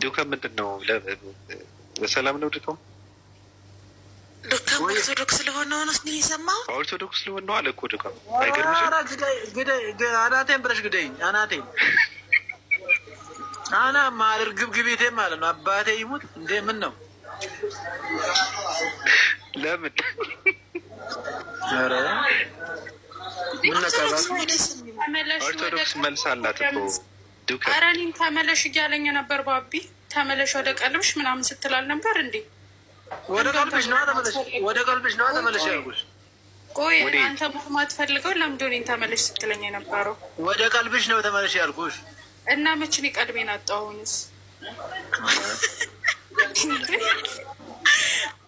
ዱከም ምንድን ነው? በሰላም ነው ዱከም? ዱከም ኦርቶዶክስ ስለሆነ ሆነ ስ የሰማው ኦርቶዶክስ ስለሆነ ነው አለ እኮ ዱከም። አናቴን ብለሽ ግደኝ። አናቴን አና ማር ግብግቤቴ ማለት ነው። አባቴ ይሙት እንዴ! ምን ነው ለምን? ኧረ ኦርቶዶክስ መልስ አላት እኮ ዱከም። ኧረ እኔን ተመለሽ እያለኝ ነበር ባቢ። ተመለሽ ወደ ቀልብሽ ምናምን ስትላል ነበር እንዴ? ወደ ቀልብሽ ነው ተመለሽ፣ ወደ ቀልብሽ ነው ተመለሽ ያልኩሽ። ቆይ አንተ መስማት ፈልገው ለምንድን ነው እኔን ተመለሽ ስትለኝ የነበረው? ወደ ቀልብሽ ነው ተመለሽ ያልኩሽ። እና መቼ ነው ቀልቤን አጣሁኝስ?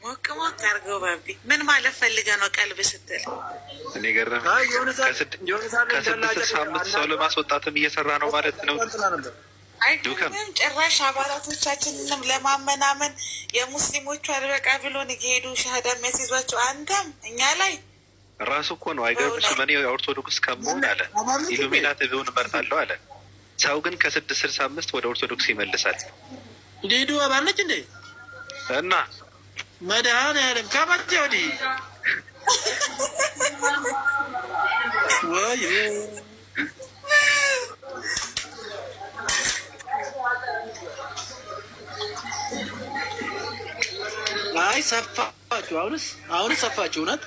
ሞቅ ሞቅ አድርገው ባቢ። ምን ማለት ፈልገህ ነው ቀልብ ስትል? እኔ ገረመኝ። ከስድስት ሳምንት ሰው ለማስወጣትም እየሰራ ነው ማለት ነው። አይዱከም ጭራሽ አባላቶቻችንንም ለማመናመን የሙስሊሞቹ አልበቃ ብሎን እየሄዱ ሻሃዳ የሚያስይዟቸው አንተም እኛ ላይ ራሱ እኮ ነው። አይገርምሽም? እኔ ኦርቶዶክስ ከመሆን አለ ኢሉሚናት ቢሆን እመርጣለሁ አለ። ሰው ግን ከ665 ወደ ኦርቶዶክስ ይመልሳል። ሊዱ አባለች እንዴ? እና መድኃኒዓለም ከመቼ ወዲህ ወይ አይ ሰፋችሁ። አሁንስ ሰፋችሁ። እውነት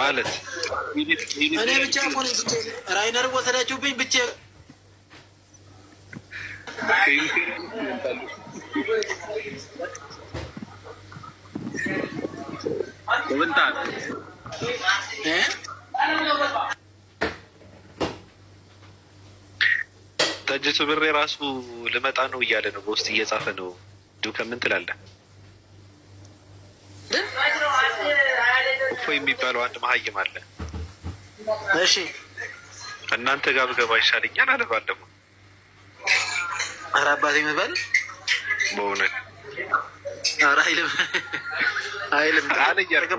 ማለት እኔ ብቻ ሆነ ራይነር ወሰዳችሁብኝ ብቻ ተጅቱ ብሬ ራሱ ልመጣ ነው እያለ ነው፣ በውስጥ እየጻፈ ነው። ዱከም ምን ትላለህ? እፎ የሚባለው አንድ መሀይም አለ። እሺ እናንተ ጋር ብገባ ይሻለኛል አለ ባለሙ። ኧረ አባቴ የምበል በእውነት ኧረ አይልም አለ እያልኩ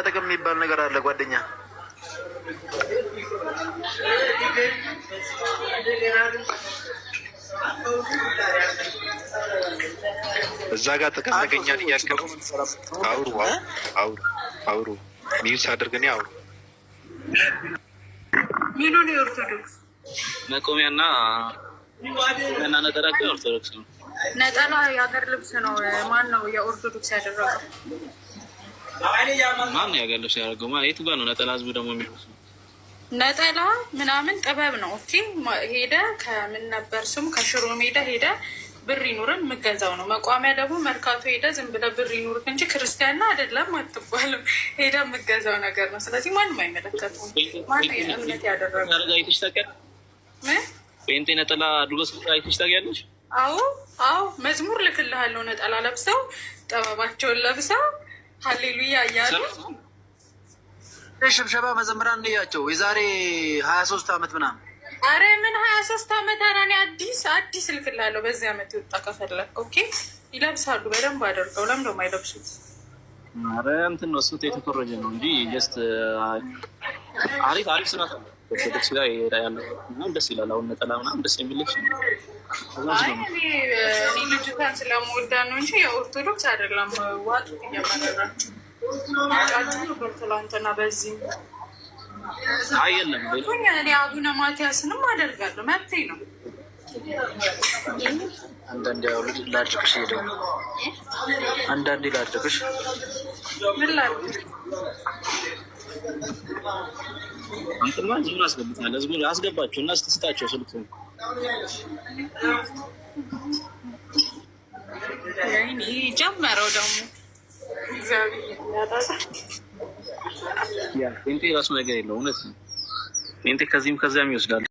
ጥቅም የሚባል ነገር አለ ጓደኛ። እዛ ጋር ጥቅም ተገኛል እያልክ ነው። አውሩ ሚዩስ አድርገን አውሩ። ሚሉን የኦርቶዶክስ መቆሚያና ነጠላ ኦርቶዶክስ ነው። ነጠላ የሀገር ልብስ ነው። ማን ነው የኦርቶዶክስ ያደረገው? ማን የሀገር ልብስ ያደረገው? የቱ ጋር ነው ነጠላ? ህዝቡ ደግሞ የሚልብሱ ነጠላ ምናምን ጥበብ ነው። ኦኬ ሄደ ከምን ነበር ስሙ? ከሽሮ ሜዳ ሄደ ብር ይኑርን የምገዛው ነው። መቋሚያ ደግሞ መርካቶ ሄደ ዝም ብለህ ብር ይኑርክ እንጂ ክርስቲያና አይደለም አትባልም። ሄደ የምገዛው ነገር ነው። ስለዚህ ማንም አይመለከቱም። ማን እምነት ያደረገው አይተሽ ታውቂያለሽ? ጴንጤ ነጠላ ድሮ አይተሽ ታውቂያለሽ? አዎ መዝሙር ልክልሃለሁ። ነጠላ ለብሰው ጥበባቸውን ለብሰው ሀሌሉያ እያሉ ሽብሸባ መዘምራን እንያቸው የዛሬ 23 ዓመት ምናምን። አረ ምን 23 ዓመት? ኧረ እኔ አዲስ ልክልሃለሁ። በዚህ ዓመት ይወጣ ከፈለክ ኦኬ። ይለብሳሉ በደንብ አደርገው። ለምን ደሞ አይለብሱት? አረ እንትን ነው እሱት የተኮረጀ ነው እንጂ ጀስት አሪፍ ስራ ነው። ኦርቶዶክስ ጋር ያለው ምናምን ደስ ይላል። አሁን ነጠላ ምናምን ደስ የሚል ልብስ ነው። እኔ ልጅቷን ስለምወዳ ነው እንጂ የኦርቶዶክስ አይደለም። ዋጡ እያማረራቸው ትላንትና በዚህ የለም እኔ አቡነ ማትያስንም አደርጋለሁ። መብቴ ነው። አንዳንዴ ላድርግሽ ሄደ አንዳንዴ ላድርግሽ ምን ላድርግ? አንተማ ህዝቡን አስገብታለህ። ህዝቡን አስገባቸው እና ስትስጣቸው ስልክ ጀመረው ደግሞ ጴንጤ ራሱ ነገር የለው። እውነት ጴንጤ ከዚህም ከዚያም ይወስዳል።